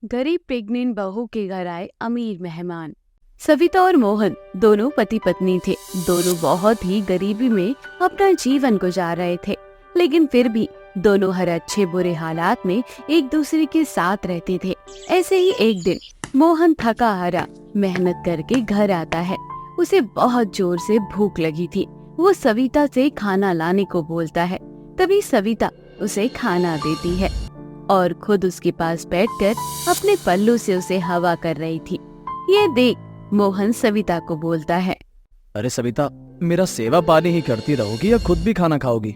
गरीब प्रेग्नेंट बहू के घर आए अमीर मेहमान। सविता और मोहन दोनों पति पत्नी थे। दोनों बहुत ही गरीबी में अपना जीवन गुजार रहे थे, लेकिन फिर भी दोनों हर अच्छे बुरे हालात में एक दूसरे के साथ रहते थे। ऐसे ही एक दिन मोहन थका हारा मेहनत करके घर आता है। उसे बहुत जोर से भूख लगी थी। वो सविता से खाना लाने को बोलता है। तभी सविता उसे खाना देती है और खुद उसके पास बैठकर अपने पल्लू से उसे हवा कर रही थी। ये देख मोहन सविता को बोलता है, अरे सविता, मेरा सेवा पानी ही करती रहोगी या खुद भी खाना खाओगी?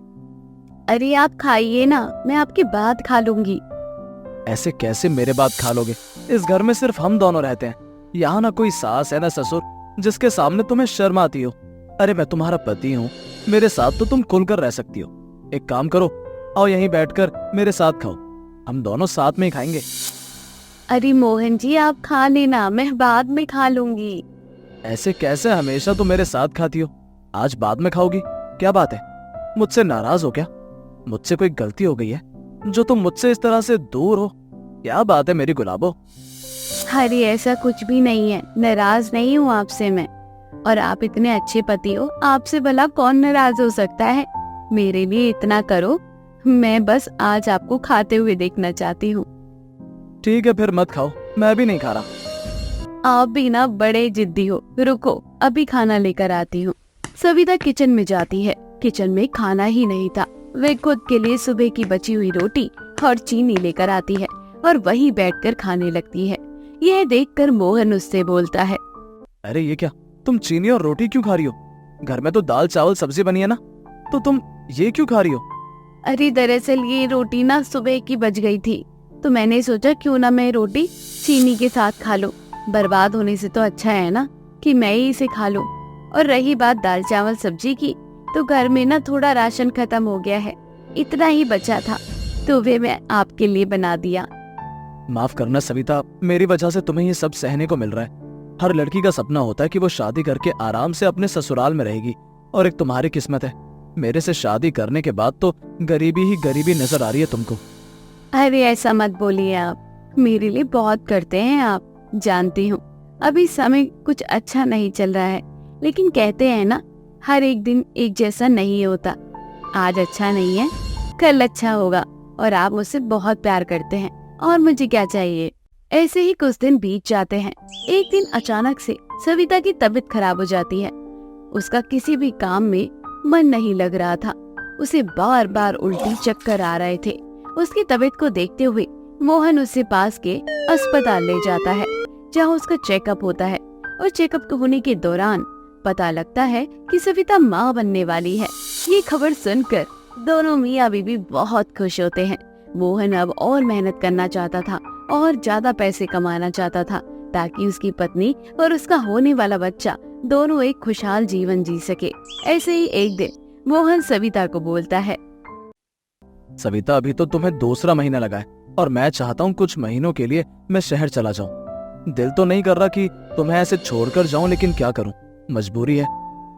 अरे आप खाइए ना, मैं आपके बाद खा लूंगी। ऐसे कैसे मेरे बाद खा लोगे? इस घर में सिर्फ हम दोनों रहते हैं। यहाँ ना कोई सास है ना ससुर जिसके सामने तुम्हें शर्म आती हो। अरे मैं तुम्हारा पति हूँ, मेरे साथ तो तुम खुलकर रह सकती हो। एक काम करो, आओ यहीं बैठकर मेरे साथ खाओ, हम दोनों साथ में ही खाएंगे। अरे मोहन जी आप खा लेना, मैं बाद में खा लूंगी। ऐसे कैसे? हमेशा तो मेरे साथ खाती हो, आज बाद में खाओगी? क्या बात है, मुझसे नाराज हो क्या? मुझसे कोई गलती हो गई है जो तुम मुझसे इस तरह से दूर हो? क्या बात है मेरी गुलाबो? अरे ऐसा कुछ भी नहीं है, नाराज नहीं हूँ आपसे मैं। और आप इतने अच्छे पति हो, आपसे भला कौन नाराज हो सकता है। मेरे लिए इतना करो, मैं बस आज आपको खाते हुए देखना चाहती हूँ। ठीक है फिर मत खाओ, मैं भी नहीं खा रहा। आप भी ना बड़े जिद्दी हो, रुको अभी खाना लेकर आती हूँ। सविता किचन में जाती है। किचन में खाना ही नहीं था। वे खुद के लिए सुबह की बची हुई रोटी और चीनी लेकर आती है और वहीं बैठकर खाने लगती है। यह देखकर मोहन उससे बोलता है, अरे ये क्या, तुम चीनी और रोटी क्यों खा रही हो? घर में तो दाल चावल सब्जी बनी है ना, तो तुम ये क्यों खा रही हो? अरे दरअसल ये रोटी ना सुबह की बच गई थी, तो मैंने सोचा क्यों ना मैं रोटी चीनी के साथ खा लूं। बर्बाद होने से तो अच्छा है ना कि मैं ही इसे खा लूं। और रही बात दाल चावल सब्जी की, तो घर में ना थोड़ा राशन खत्म हो गया है, इतना ही बचा था, तो वे मैं आपके लिए बना दिया। माफ करना सविता, मेरी वजह से तुम्हें ये सब सहने को मिल रहा है। हर लड़की का सपना होता है कि वो शादी करके आराम से अपने ससुराल में रहेगी, और एक तुम्हारी किस्मत है, मेरे से शादी करने के बाद तो गरीबी ही गरीबी नजर आ रही है तुमको। अरे ऐसा मत बोलिए आप, मेरे लिए बहुत करते हैं आप, जानती हूँ अभी समय कुछ अच्छा नहीं चल रहा है, लेकिन कहते हैं ना हर एक दिन एक जैसा नहीं होता। आज अच्छा नहीं है, कल अच्छा होगा। और आप मुझसे बहुत प्यार करते हैं, और मुझे क्या चाहिए। ऐसे ही कुछ दिन बीत जाते हैं। एक दिन अचानक से सविता की तबीयत खराब हो जाती है। उसका किसी भी काम में मन नहीं लग रहा था। उसे बार बार उल्टी चक्कर आ रहे थे। उसकी तबीयत को देखते हुए मोहन उसे पास के अस्पताल ले जाता है, जहां उसका चेकअप होता है। और चेकअप होने के दौरान पता लगता है कि सविता माँ बनने वाली है। ये खबर सुनकर दोनों मियाँ बीवी बहुत खुश होते हैं। मोहन अब और मेहनत करना चाहता था और ज्यादा पैसे कमाना चाहता था, ताकि उसकी पत्नी और उसका होने वाला बच्चा दोनों एक खुशहाल जीवन जी सके। ऐसे ही एक दिन मोहन सविता को बोलता है, सविता, अभी तो तुम्हें दूसरा महीना लगा है और मैं चाहता हूँ कुछ महीनों के लिए मैं शहर चला जाऊँ। दिल तो नहीं कर रहा कि तुम्हें ऐसे छोड़कर जाऊं, लेकिन क्या करूं, मजबूरी है।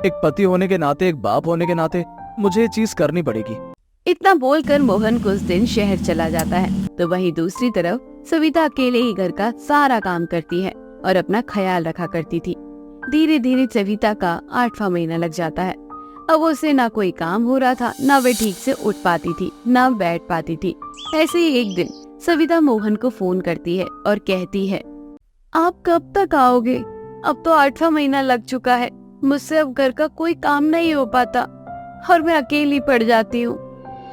एक पति होने के नाते, एक बाप होने के नाते मुझे ये चीज करनी पड़ेगी। इतना बोलकर मोहन कुछ दिन शहर चला जाता है। तो वहीं दूसरी तरफ सविता अकेले ही घर का सारा काम करती है और अपना ख्याल रखा करती थी। धीरे धीरे सविता का 8वां महीना लग जाता है। अब उसे ना कोई काम हो रहा था, ना वे ठीक से उठ पाती थी, ना बैठ पाती थी। ऐसे ही एक दिन सविता मोहन को फोन करती है और कहती है, आप कब तक आओगे? अब तो 8वां महीना लग चुका है, मुझसे अब घर का कोई काम नहीं हो पाता और मैं अकेली पड़ जाती हूँ।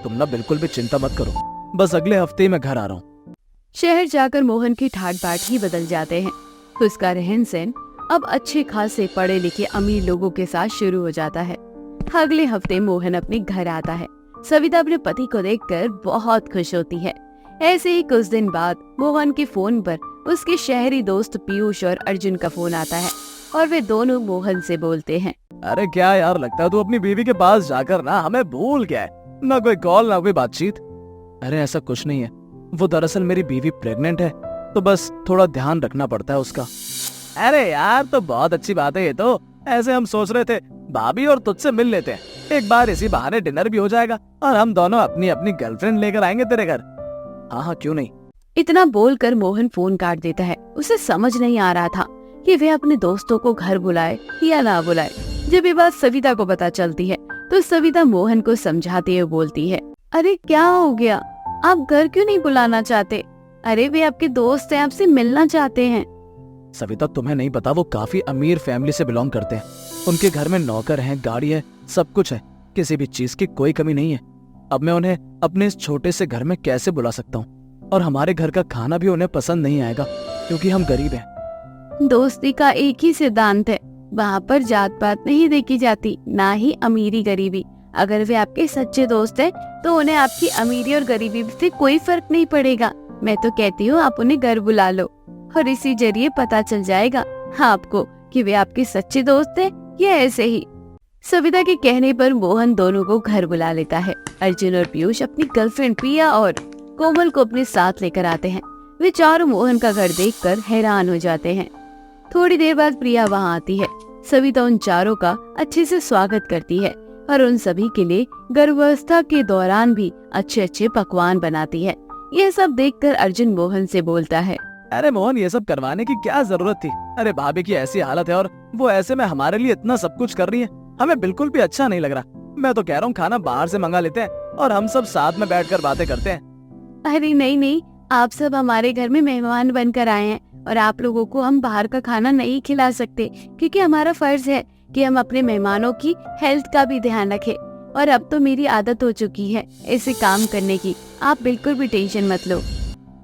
तुम ना बिल्कुल भी चिंता मत करो, बस अगले हफ्ते ही मैं घर आ रहा हूँ। शहर जाकर मोहन की ठाट बाट ही बदल जाते हैं। उसका रहन सहन अब अच्छे खासे पढ़े लिखे अमीर लोगों के साथ शुरू हो जाता है। अगले हफ्ते मोहन अपने घर आता है। सविता अपने पति को देखकर बहुत खुश होती है। ऐसे ही कुछ दिन बाद मोहन के फोन पर उसके शहरी दोस्त पीयूष और अर्जुन का फोन आता है और वे दोनों मोहन से बोलते हैं, अरे क्या यार, लगता है तू अपनी बीवी के पास जाकर ना हमें भूल गया है। ना कोई कॉल ना कोई बातचीत। अरे ऐसा कुछ नहीं है, वो दरअसल मेरी बीवी प्रेग्नेंट है, तो बस थोड़ा ध्यान रखना पड़ता है उसका। अरे यार तो बहुत अच्छी बात है ये तो। ऐसे हम सोच रहे थे भाभी और तुझसे मिल लेते हैं, एक बार इसी बहाने डिनर भी हो जाएगा और हम दोनों अपनी अपनी गर्लफ्रेंड लेकर आएंगे तेरे घर। हाँ हाँ क्यों नहीं, इतना बोलकर मोहन फोन काट देता है। उसे समझ नहीं आ रहा था कि वह अपने दोस्तों को घर बुलाए या ना बुलाए। जब ये बात सविता को पता चलती है तो सविता मोहन को समझाते हुए बोलती है, अरे क्या हो गया, आप घर क्यों नहीं बुलाना चाहते? अरे वे आपके दोस्त हैं, आपसे मिलना चाहते हैं। सविता, तुम्हें नहीं पता, वो काफी अमीर फैमिली से बिलोंग करते हैं। उनके घर में नौकर हैं, गाड़ी है, सब कुछ है, किसी भी चीज की कोई कमी नहीं है। अब मैं उन्हें अपने इस छोटे से घर में कैसे बुला सकता हूँ? और हमारे घर का खाना भी उन्हें पसंद नहीं आएगा क्योंकि हम गरीब हैं। दोस्ती का एक ही सिद्धांत है, वहाँ पर जात पात नहीं देखी जाती, ना ही अमीरी गरीबी। अगर वे आपके सच्चे दोस्त हैं तो उन्हें आपकी अमीरी और गरीबी से कोई फर्क नहीं पड़ेगा। मैं तो कहती हूँ आप उन्हें घर बुला लो और इसी जरिए पता चल जाएगा आपको कि वे आपके सच्चे दोस्त हैं या ऐसे ही। सविता के कहने पर मोहन दोनों को घर बुला लेता है। अर्जुन और पीयूष अपनी गर्लफ्रेंड प्रिया और कोमल को अपने साथ लेकर आते हैं। वे चारों मोहन का घर देखकर हैरान हो जाते हैं। थोड़ी देर बाद प्रिया वहाँ आती है। सविता उन चारों का अच्छे से स्वागत करती है और उन सभी के लिए गर्भावस्था के दौरान भी अच्छे अच्छे पकवान बनाती है। यह सब देखकर अर्जुन मोहन से बोलता है, अरे मोहन, ये सब करवाने की क्या जरूरत थी? अरे भाभी की ऐसी हालत है और वो ऐसे में हमारे लिए इतना सब कुछ कर रही है, हमें बिल्कुल भी अच्छा नहीं लग रहा। मैं तो कह रहा हूँ खाना बाहर से मंगा लेते हैं और हम सब साथ में बैठकर बातें करते हैं। अरे नहीं नहीं, आप सब हमारे घर में मेहमान बनकर आए हैं और आप लोगों को हम बाहर का खाना नहीं खिला सकते, क्योंकि हमारा फर्ज है कि हम अपने मेहमानों की हेल्थ का भी ध्यान रखें। और अब तो मेरी आदत हो चुकी है ऐसे काम करने की, आप बिल्कुल भी टेंशन मत लो।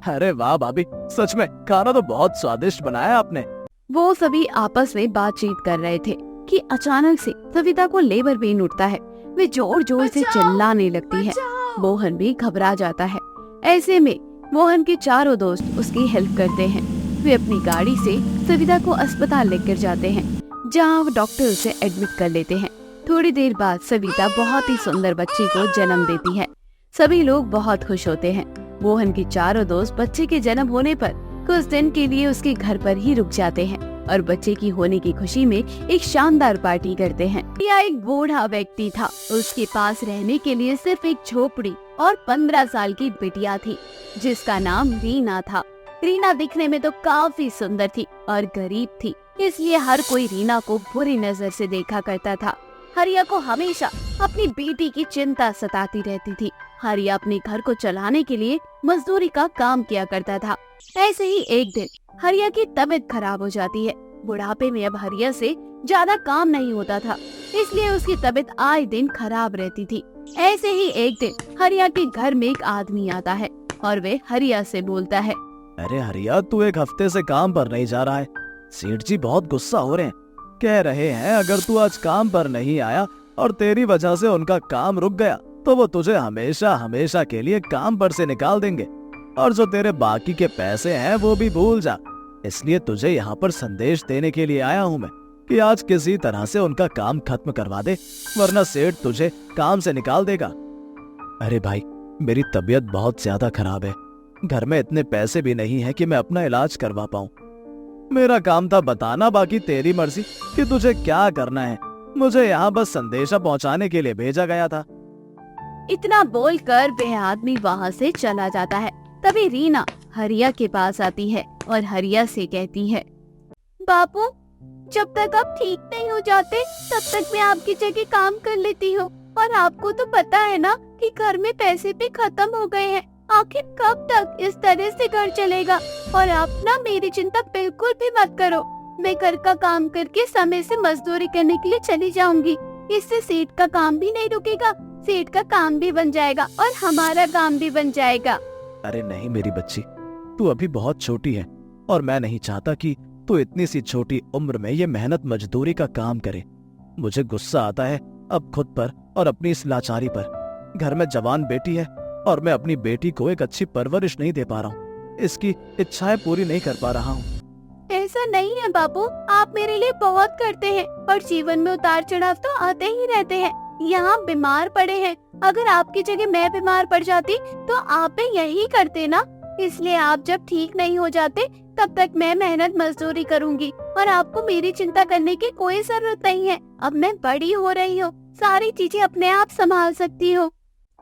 अरे वाह भाभी, सच में खाना तो बहुत स्वादिष्ट बनाया आपने। वो सभी आपस में बातचीत कर रहे थे कि अचानक से सविता को लेबर पेन उठता है। वे जोर जोर से चिल्लाने लगती है। मोहन भी घबरा जाता है। ऐसे में मोहन के चारों दोस्त उसकी हेल्प करते हैं। वे अपनी गाड़ी से सविता को अस्पताल लेकर जाते हैं, जहां वो डॉक्टर उसे एडमिट कर लेते हैं। थोड़ी देर बाद सविता बहुत ही सुंदर बच्चे को जन्म देती है। सभी लोग बहुत खुश होते हैं। मोहन के चारों दोस्त बच्चे के जन्म होने पर कुछ दिन के लिए उसके घर पर ही रुक जाते हैं और बच्चे की होने की खुशी में एक शानदार पार्टी करते हैं। यह एक बूढ़ा व्यक्ति था। उसके पास रहने के लिए सिर्फ एक झोपड़ी और 15 साल की बिटिया थी, जिसका नाम रीना था। रीना दिखने में तो काफी सुंदर थी और गरीब थी, इसलिए हर कोई रीना को बुरी नजर से देखा करता था। हरिया को हमेशा अपनी बेटी की चिंता सताती रहती थी। हरिया अपने घर को चलाने के लिए मजदूरी का काम किया करता था। ऐसे ही एक दिन हरिया की तबीयत खराब हो जाती है। बुढ़ापे में अब हरिया से ज्यादा काम नहीं होता था, इसलिए उसकी तबीयत आए दिन खराब रहती थी। ऐसे ही एक दिन हरिया के घर में एक आदमी आता है और वे हरिया से बोलता है, अरे हरिया, तू एक हफ्ते से काम पर नहीं जा रहा है। सेठ जी बहुत गुस्सा हो रहे हैं, कह रहे हैं अगर तू आज काम पर नहीं आया और तेरी वजह से उनका काम रुक गया तो वो तुझे हमेशा हमेशा के लिए काम पर से निकाल देंगे और जो तेरे बाकी के पैसे हैं वो भी भूल जा। इसलिए तुझे यहाँ पर संदेश देने के लिए आया हूँ मैं कि आज किसी तरह से उनका काम खत्म करवा दे, वरना सेठ तुझे काम से निकाल देगा। अरे भाई, मेरी तबीयत बहुत ज्यादा खराब है, घर में इतने पैसे भी नहीं है कि मैं अपना इलाज करवा पाऊं। मेरा काम था बताना, बाकी तेरी मर्जी कि तुझे क्या करना है। मुझे यहाँ बस संदेशा पहुँचाने के लिए भेजा गया था। इतना बोलकर वह आदमी वहाँ से चला जाता है। तभी रीना हरिया के पास आती है और हरिया से कहती है, बापू, जब तक आप ठीक नहीं हो जाते तब तक मैं आपकी जगह काम कर लेती हूँ। और आपको तो पता है ना कि घर में पैसे भी खत्म हो गए हैं। आखिर कब तक इस तरह से घर चलेगा? और आप ना मेरी चिंता बिल्कुल भी मत करो, मैं घर का काम करके समय से मजदूरी करने के लिए चली जाऊंगी। इससे सेठ का काम भी नहीं रुकेगा, सेठ का काम भी बन जाएगा और हमारा काम भी बन जाएगा। अरे नहीं मेरी बच्ची, तू अभी बहुत छोटी है और मैं नहीं चाहता कि तू इतनी सी छोटी उम्र में ये मेहनत मजदूरी का काम करे। मुझे गुस्सा आता है अब खुद पर और अपनी इस लाचारी पर। घर में जवान बेटी है और मैं अपनी बेटी को एक अच्छी परवरिश नहीं दे पा रहा हूँ, इसकी इच्छाएं पूरी नहीं कर पा रहा हूँ। ऐसा नहीं है बाबू, आप मेरे लिए बहुत करते हैं और जीवन में उतार चढ़ाव तो आते ही रहते हैं। यहाँ बीमार पड़े हैं, अगर आपकी जगह मैं बीमार पड़ जाती तो आप भी यही करते ना। इसलिए आप जब ठीक नहीं हो जाते तब तक मैं मेहनत मजदूरी करूंगी और आपको मेरी चिंता करने की कोई जरूरत नहीं है। अब मैं बड़ी हो रही हूँ, सारी चीजें अपने आप संभाल सकती हूँ।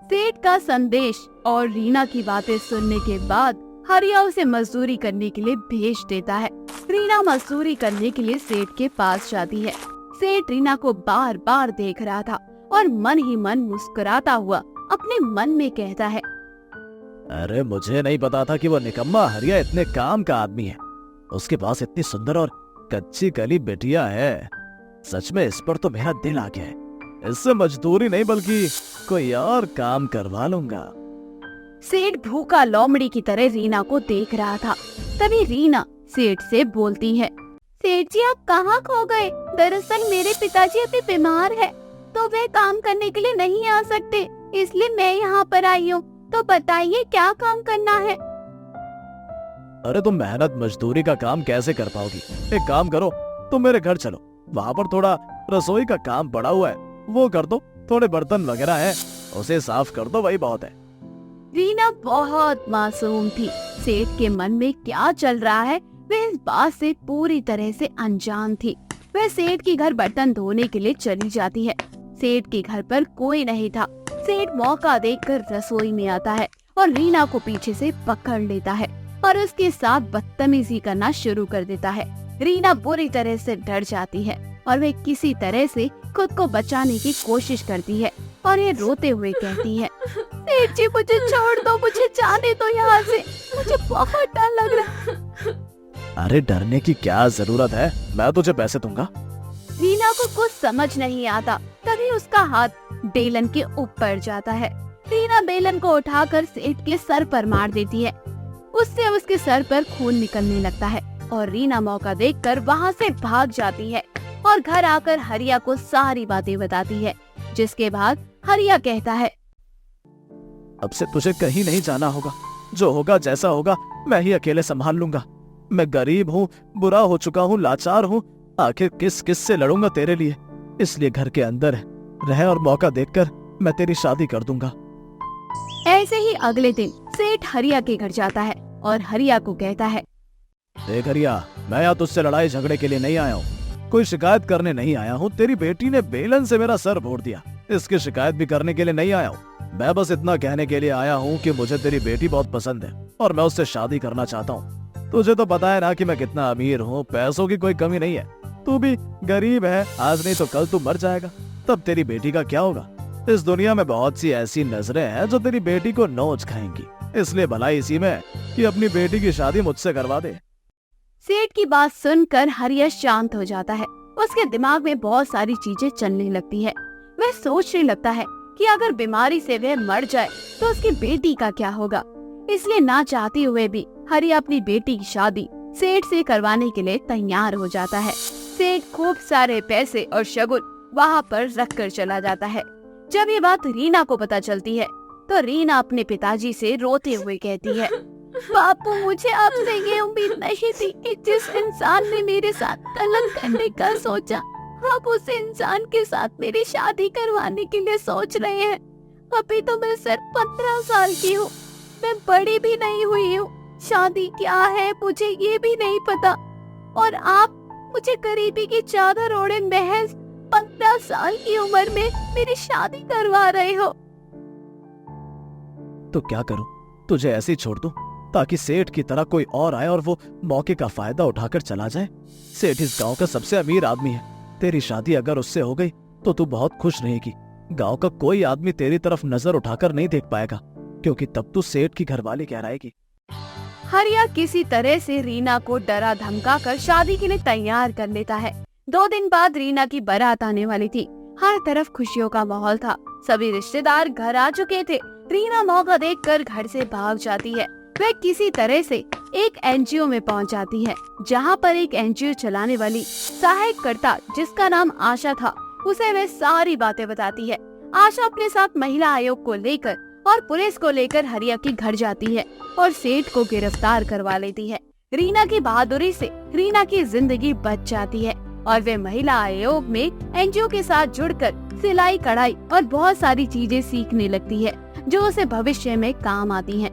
सेठ का संदेश और रीना की बातें सुनने के बाद हरिया उसे मजदूरी करने के लिए भेज देता है। रीना मजदूरी करने के लिए सेठ के पास जाती है। सेठ रीना को बार बार देख रहा था और मन ही मन मुस्कुराता हुआ अपने मन में कहता है, अरे मुझे नहीं पता था कि वो निकम्मा हरिया इतने काम का आदमी है। उसके पास इतनी सुंदर और कच्ची कली बेटिया है। सच में इस पर तो मेरा दिल आ गया है। इससे मजदूरी नहीं बल्कि कोई और काम करवा लूंगा। सेठ भूखा लोमड़ी की तरह रीना को देख रहा था। तभी रीना सेठ से बोलती है, सेठ जी आप कहाँ खो गए? दरअसल मेरे पिताजी अभी बीमार है, तो वे काम करने के लिए नहीं आ सकते, इसलिए मैं यहाँ पर आई हूँ। तो बताइए क्या काम करना है? अरे तुम मेहनत मजदूरी का काम कैसे कर पाओगी? एक काम करो, तुम मेरे घर चलो, वहाँ पर थोड़ा रसोई का काम पड़ा हुआ है, वो कर दो। थोड़े बर्तन वगैरह हैं, उसे साफ कर दो, वही बहुत है। रीना बहुत मासूम थी। सेठ के मन में क्या चल रहा है वह इस बात से पूरी तरह से अनजान थी। वह सेठ के घर बर्तन धोने के लिए चली जाती है। सेठ के घर पर कोई नहीं था। सेठ मौका देखकर रसोई में आता है और रीना को पीछे से पकड़ लेता है और उसके साथ बदतमीजी करना शुरू कर देता है। रीना बुरी तरह से डर जाती है और वह किसी तरह से खुद को बचाने की कोशिश करती है और ये रोते हुए कहती है, सेठ जी मुझे छोड़ दो, मुझे जाने दो यहाँ से, मुझे बहुत डर लग रहा है। अरे डरने की क्या जरूरत है, मैं तुझे पैसे दूंगा। रीना को कुछ समझ नहीं आता। तभी उसका हाथ बेलन के ऊपर जाता है। रीना बेलन को उठाकर सेठ के सर पर मार देती है। उससे उसके सर पर खून निकलने लगता है और रीना मौका देखकर वहाँ से भाग जाती है और घर आकर हरिया को सारी बातें बताती है। जिसके बाद हरिया कहता है, अब से तुझे कहीं नहीं जाना होगा, जो होगा जैसा होगा मैं ही अकेले संभाल लूंगा। मैं गरीब हूँ, बुरा हो चुका हूँ, लाचार हूँ, आखिर किस किस से लड़ूंगा तेरे लिए। इसलिए घर के अंदर रह और मौका देखकर मैं तेरी शादी कर दूंगा। ऐसे ही अगले दिन सेठ हरिया के घर जाता है और हरिया को कहता है, देख हरिया, मैं यहाँ तुझसे लड़ाई झगड़े के लिए नहीं आया हूँ, कोई शिकायत करने नहीं आया हूँ। तेरी बेटी ने बेलन से मेरा सर फोड़ दिया, इसकी शिकायत भी करने के लिए नहीं आया हूँ। मैं बस इतना कहने के लिए आया हूँ कि मुझे तेरी बेटी बहुत पसंद है और मैं उससे शादी करना चाहता हूँ। तुझे तो पता है ना कि मैं कितना अमीर हूँ, पैसों की कोई कमी नहीं है। तू भी गरीब है, आज नहीं तो कल तू मर जाएगा, तब तेरी बेटी का क्या होगा? इस दुनिया में बहुत सी ऐसी नजरें हैं जो तेरी बेटी को नोच खाएंगी, इसलिए भलाई इसी में कि अपनी बेटी की शादी मुझसे करवा दे। सेठ की बात सुनकर हरिया शांत हो जाता है। उसके दिमाग में बहुत सारी चीजें चलने लगती है। वह सोचने लगता है कि अगर बीमारी से वह मर जाए तो उसकी बेटी का क्या होगा। इसलिए ना चाहते हुए भी हरिया अपनी बेटी की शादी सेठ से करवाने के लिए तैयार हो जाता है। सेठ खूब सारे पैसे और शगुन वहाँ पर रख कर चला जाता है। जब ये बात रीना को पता चलती है तो रीना अपने पिताजी से रोते हुए कहती है, बापू मुझे आपसे ये उम्मीद नहीं थी कि जिस इंसान ने मेरे साथ गलत करने का सोचा, आप उस इंसान के साथ मेरी शादी करवाने के लिए सोच रहे हैं। अभी तो मैं सिर्फ 15 साल की हूँ, मैं बड़ी भी नहीं हुई हूँ, शादी क्या है मुझे ये भी नहीं पता, और आप मुझे गरीबी की चादर ओढ़े महज 15 साल की उम्र में मेरी शादी करवा रहे हो। तो क्या करूं, तुझे ऐसे ही छोड़ दूं ताकि सेठ की तरह कोई और आए और वो मौके का फायदा उठाकर चला जाए? सेठ इस गांव का सबसे अमीर आदमी है, तेरी शादी अगर उससे हो गई तो तू बहुत खुश रहेगी। गांव का कोई आदमी तेरी तरफ नजर उठाकर नहीं देख पाएगा, क्योंकि तब तू सेठ की घरवाली कहलाएगी। हरिया किसी तरह से रीना को डरा धमका कर शादी के लिए तैयार कर लेता है। 2 दिन बाद रीना की बारात आने वाली थी। हर तरफ खुशियों का माहौल था, सभी रिश्तेदार घर आ चुके थे। रीना मौका देखकर घर से भाग जाती है। वह किसी तरह से एक एनजीओ में पहुंच जाती है, जहां पर एक एनजीओ चलाने वाली सहायकर्ता जिसका नाम आशा था, उसे वह सारी बातें बताती है। आशा अपने साथ महिला आयोग को लेकर और पुलिस को लेकर हरिया के घर जाती है और सेठ को गिरफ्तार करवा लेती है। रीना की बहादुरी से रीना की जिंदगी बच जाती है और वे महिला आयोग में एनजीओ के साथ जुड़कर सिलाई, कढ़ाई और बहुत सारी चीजें सीखने लगती है जो उसे भविष्य में काम आती हैं।